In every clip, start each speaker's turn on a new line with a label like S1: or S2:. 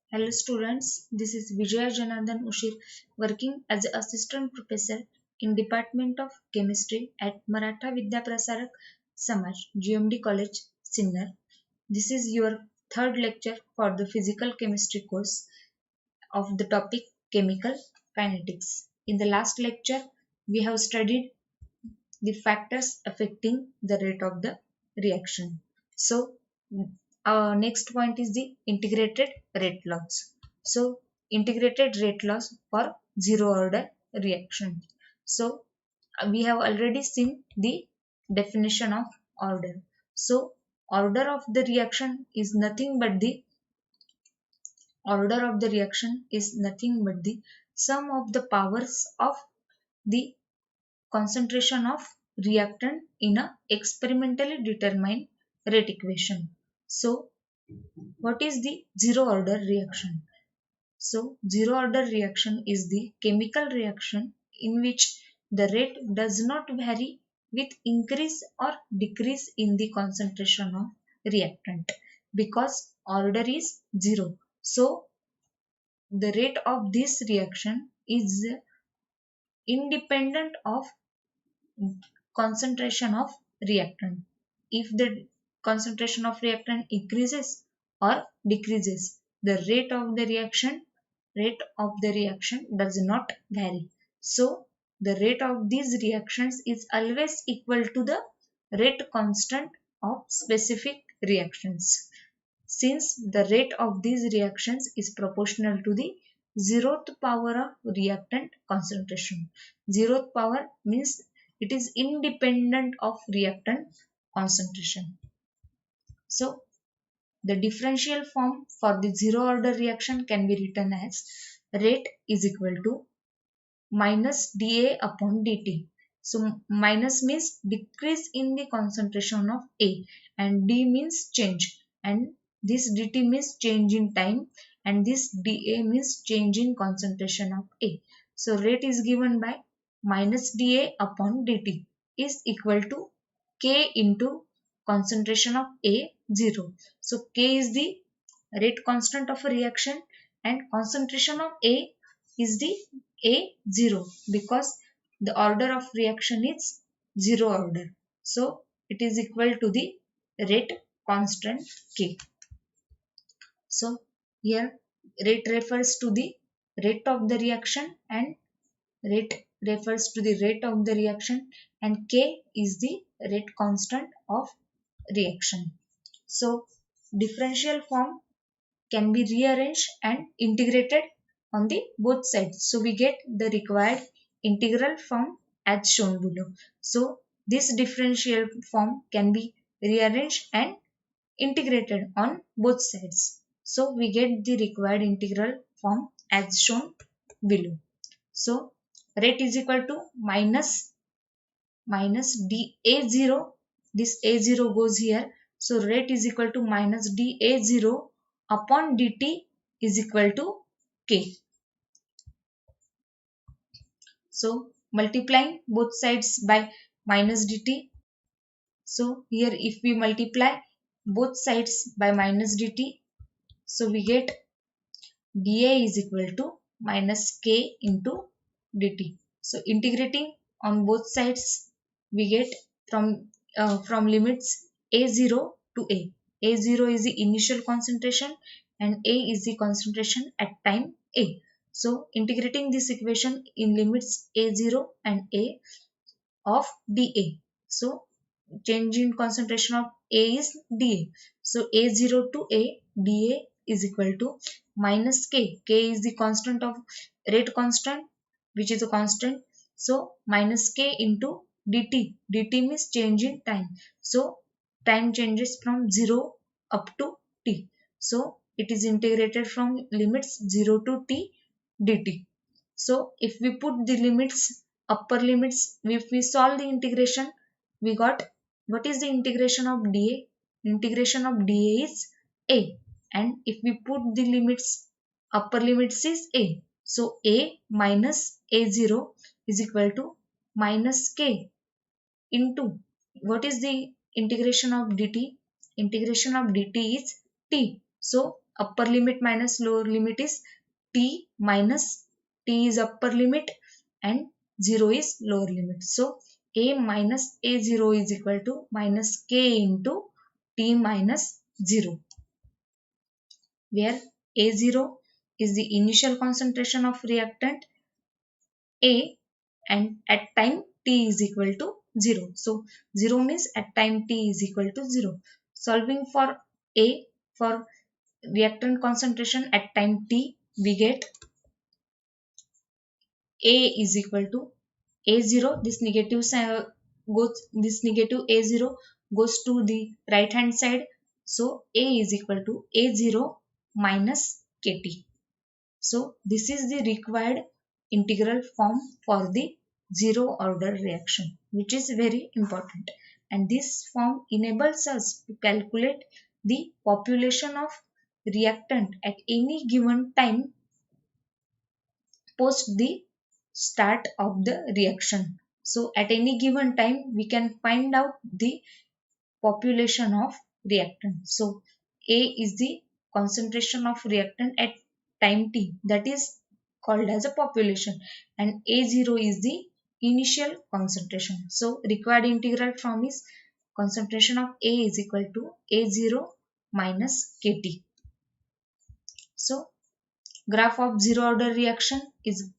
S1: Hello students, this is Vijaya Janardhan Ushir working as an assistant professor in Department of Chemistry at Maratha Vidya Prasarak Samaj, GMD College, Sinnar. This is your third lecture for the physical chemistry course of the topic chemical kinetics. In the last lecture, we have studied the factors affecting the rate of the reaction. So, our next point is the integrated rate laws. So, integrated rate laws for zero order reaction. So, we have already seen the definition of order. So, order of the reaction is nothing but the order of the reaction is nothing but the sum of the powers of the concentration of reactant in a experimentally determined rate equation. So, what is the zero order reaction? So, zero order reaction is the chemical reaction in which the rate does not vary with increase or decrease in the concentration of reactant because order is zero. So, the rate of this reaction is independent of concentration of reactant. If the concentration of reactant increases or decreases, the rate of the reaction does not vary. So the rate of these reactions is always equal to the rate constant of specific reactions. Since the rate of these reactions is proportional to the zeroth power of reactant concentration. Zeroth power means it is independent of reactant concentration. So the differential form for the zero order reaction can be written as rate is equal to minus dA upon dt. So minus means decrease in the concentration of A and D means change, and this dt means change in time, and this dA means change in concentration of A. So rate is given by minus dA upon dt is equal to K into concentration of A 0. So K is the rate constant of a reaction and concentration of A is the A0 because the order of reaction is zero order. So it is equal to the rate constant K. So here rate refers to the rate of the reaction and rate refers to the rate of the reaction and K is the rate constant of reaction. So differential form can be rearranged and integrated on the both sides. So we get the required integral form as shown below. So this differential form can be rearranged and integrated on both sides. So we get the required integral form as shown below. So rate is equal to minus dA0. This A0 goes here. So rate is equal to minus dA0 upon dt is equal to K. So multiplying both sides by minus dt. So here if we multiply both sides by minus dt, so we get dA is equal to minus K into dt. So integrating on both sides, we get from limits A0 to A. A0 is the initial concentration and A is the concentration at time A. So integrating this equation in limits A0 and A of dA. So change in concentration of A is dA. So A0 to A dA is equal to minus K. K is the constant of rate constant, which is a constant. So minus K into dt. Dt means change in time. So time changes from 0 up to t. So it is integrated from limits 0 to t dt. So if we put the limits, upper limits, if we solve the integration, we got what is the integration of dA? Integration of dA is A. And if we put the limits, upper limits is A. So A minus A0 is equal to minus K into what is the integration of dt? Integration of dt is t. So upper limit minus lower limit is t minus t is upper limit and 0 is lower limit. So a minus a0 is equal to minus k into t minus 0, where a0 is the initial concentration of reactant A and at time t is equal to 0. So 0 means at time t is equal to 0. Solving for A, for reactant concentration at time t, we get A is equal to A0. This negative this negative A0 goes to the right hand side. So A is equal to A0 minus KT. So this is the required integral form for the zero order reaction, which is very important. And this form enables us to calculate the population of reactant at any given time post the start of the reaction. So at any given time we can find out the population of reactant. So A is the concentration of reactant at time t, that is called as a population, and A0 is the initial concentration. So required integral form is concentration of A is equal to A0 minus KT. So graph of zero order reaction is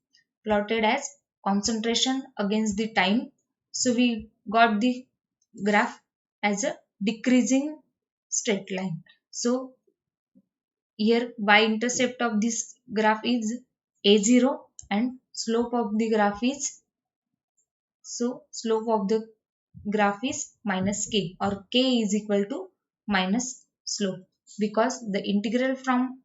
S1: plotted as concentration against the time. So we got the graph as a decreasing straight line. So here y-intercept of this graph is a0 and slope of the graph is, so slope of the graph is minus k, or k is equal to minus slope, because the integral form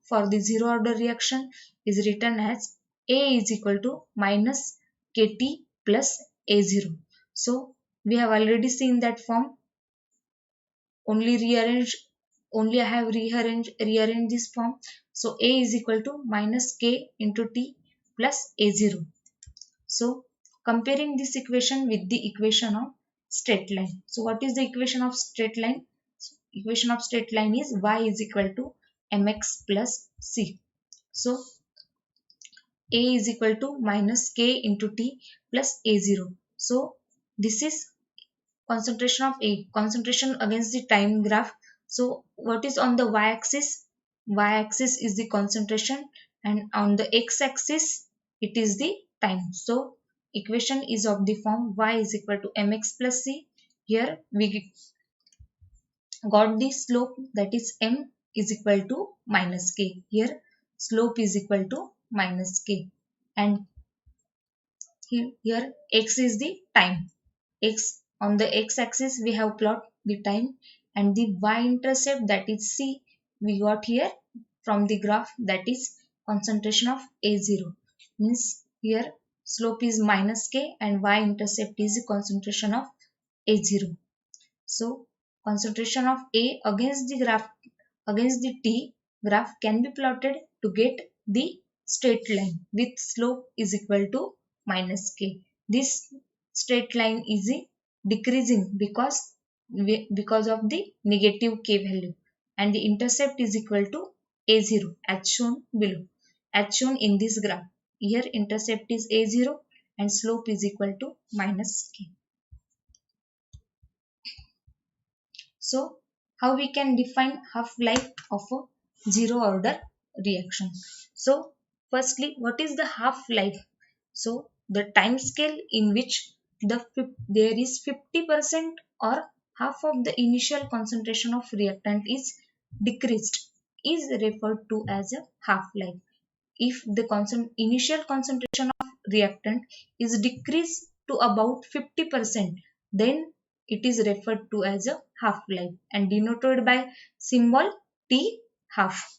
S1: for the zero order reaction is written as A is equal to minus KT plus A0. So we have already seen that form. Only I have rearranged this form. So A is equal to minus K into T plus A0. So comparing this equation with the equation of straight line. So what is the equation of straight line? Equation of straight line is y is equal to mx plus c. So A is equal to minus k into t plus a0. So this is concentration of A, concentration against the time graph. So what is on the y-axis? Y-axis is the concentration, and on the x-axis it is the time. So equation is of the form y is equal to mx plus c. Here we got the slope, that is m is equal to minus k. Here slope is equal to minus k, and here x is the time. X on the x-axis we have plot the time, and the y-intercept, that is c, we got here from the graph, that is concentration of a0. Means here slope is minus k and y-intercept is the concentration of a0. So concentration of A against the graph, against the T graph, can be plotted to get the straight line with slope is equal to minus k. This straight line is decreasing because of the negative k value, and the intercept is equal to a0 as shown below, as shown in this graph. Here intercept is a0 and slope is equal to minus k. So how we can define half-life of a zero order reaction? So firstly, what is the half-life? So the time scale in which there is 50% or half of the initial concentration of reactant is decreased is referred to as a half-life. If the initial concentration of reactant is decreased to about 50%, then it is referred to as a half-life and denoted by symbol T half,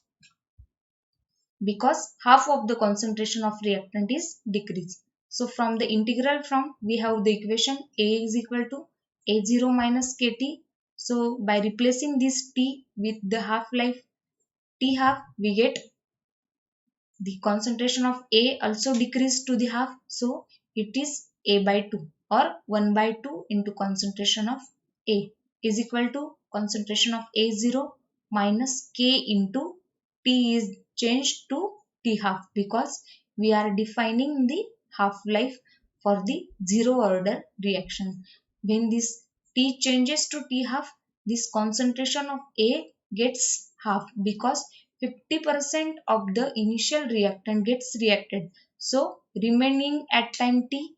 S1: because half of the concentration of reactant is decreased. So from the integral form we have the equation A is equal to A0 minus KT. So by replacing this T with the half-life T half, we get the concentration of A also decreased to the half, so it is A by 2, or 1 by 2 into concentration of A is equal to concentration of A0 minus K into T is changed to T half, because we are defining the half-life for the zero order reaction. When this T changes to T half, this concentration of A gets half, because 50% of the initial reactant gets reacted. So remaining at time T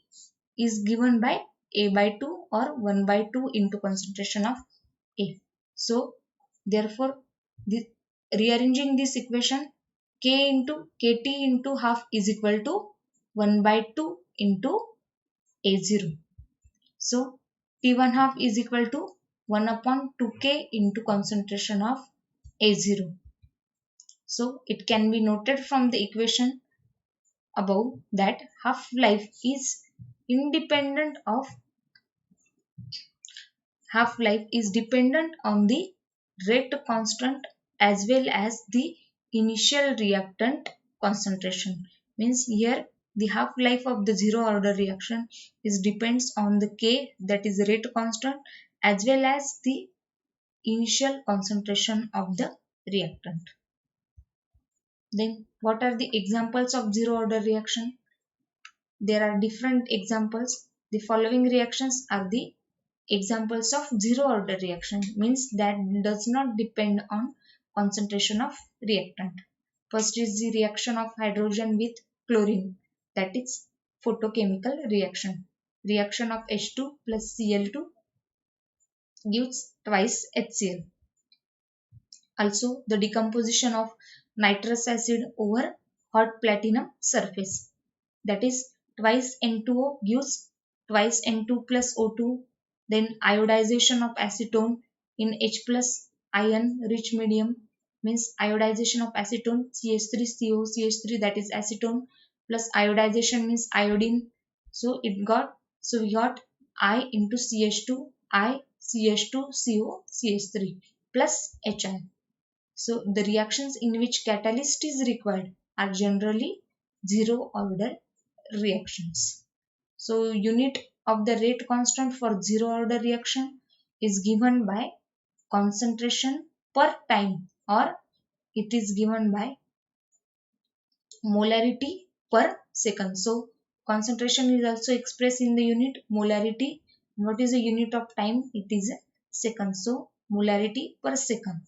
S1: is given by A by 2 or 1 by 2 into concentration of A. So therefore, the, rearranging this equation, K into Kt into half is equal to 1 by 2 into A0. So T1 half is equal to 1 upon 2K into concentration of A0. So it can be noted from the equation above that independent of half-life is dependent on the rate constant as well as the initial reactant concentration. Means here the half-life of the zero order reaction is depends on the K, that is the rate constant, as well as the initial concentration of the reactant. Then what are the examples of zero order reaction? There are different examples. The following reactions are the examples of zero order reaction, means that does not depend on concentration of reactant. First is the reaction of hydrogen with chlorine, that is photochemical reaction. Reaction of H2 plus Cl2 gives twice HCl. Also the decomposition of nitrous acid over hot platinum surface, that is twice N2O gives twice N2 plus O2. Then iodization of acetone in H plus ion rich medium, means iodization of acetone CH3CO CH3, that is acetone, plus iodization means iodine. So we got I into CH2 I CH2CO CH3 plus HI. So the reactions in which catalyst is required are generally zero order reactions. So unit of the rate constant for zero order reaction is given by concentration per time, or it is given by molarity per second. So concentration is also expressed in the unit molarity. What is the unit of time? It is a second. So molarity per second.